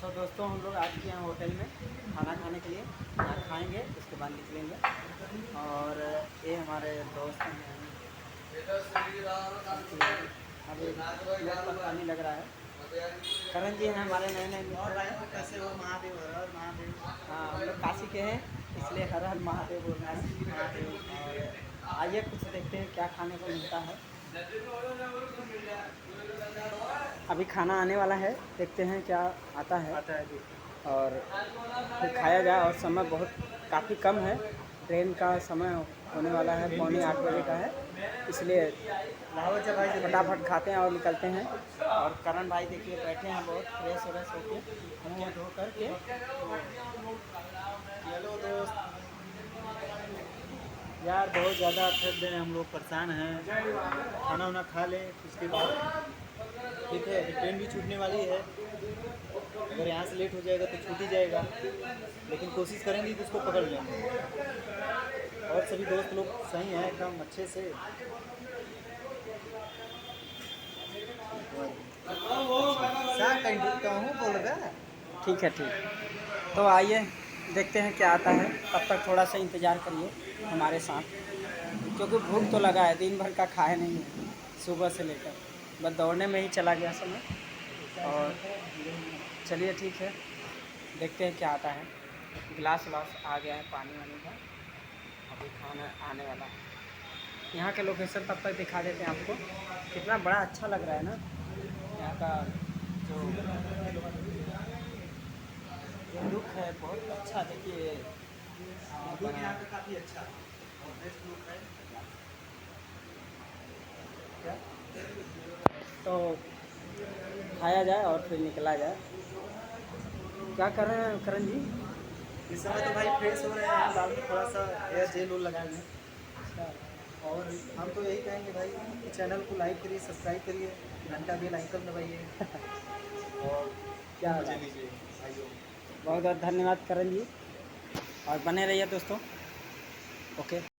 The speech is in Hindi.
तो दोस्तों हम लोग आज के यहाँ होटल में खाना खाने के लिए यहाँ खाएंगे, उसके बाद निकलेंगे। और ये हमारे दोस्त हैं, अभी पानी लग रहा है। करण जी हैं हमारे नए नए मित्र हैं। कैसे हो? महादेव, हर हर महादेव। हाँ, हम लोग काशी के हैं, इसलिए हर हर महादेव बोल रहे हैं। और आइए कुछ देखते हैं क्या खाने को मिलता है। अभी खाना आने वाला है, देखते हैं क्या आता है और फिर खाया जाए। और समय बहुत काफ़ी कम है, ट्रेन का समय होने वाला है, 7:45 बजे का है, इसलिए फटाफट खाते हैं और निकलते हैं। और करण भाई देखिए बैठे हैं बहुत फ्रेश व्रेश होके, मुँह धो करके। हेलो दोस्त यार बहुत ज़्यादा थक गए, हम लोग परेशान हैं। खाना वाना खा लें, उसके बाद ठीक है। ट्रेन भी छूटने वाली है, अगर यहाँ से लेट हो जाएगा तो छूट ही जाएगा, लेकिन कोशिश करेंगे कि उसको पकड़ लेंगे। और सभी दोस्त लोग सही हैं एकदम अच्छे से। बोल रहा ठीक है, ठीक। तो आइए देखते हैं क्या आता है, तब तक थोड़ा सा इंतज़ार करिए हमारे साथ, क्योंकि भूख तो लगा है, दिन भर का खाए नहीं है सुबह से लेकर, बस दौड़ने में ही चला गया समय। और चलिए ठीक है, देखते हैं क्या आता है। गिलास विलास आ गया है पानी वानी का, अभी खाना आने वाला है। यहाँ के लोकेशन तब तक दिखा देते हैं आपको, कितना बड़ा अच्छा लग रहा है ना यहाँ का जो लुक है, बहुत अच्छा। देखिए यहाँ का काफ़ी अच्छा और बेस्ट लुक है। क्या तो खाया जाए और फिर निकला जाए। क्या कर रहे हैं करण जी? इस समय तो भाई फ्रेश हो रहे हैं, बाद में थोड़ा सा एयर जेल उल लगाएंगे। और हम तो यही कहेंगे भाई कि चैनल को लाइक करिए, सब्सक्राइब करिए, घंटा बेल आइकन दबाइए और क्या मजे बात। लीजिए भाइयों। बहुत बहुत धन्यवाद करण जी, और बने रहिए दोस्तों। ओके।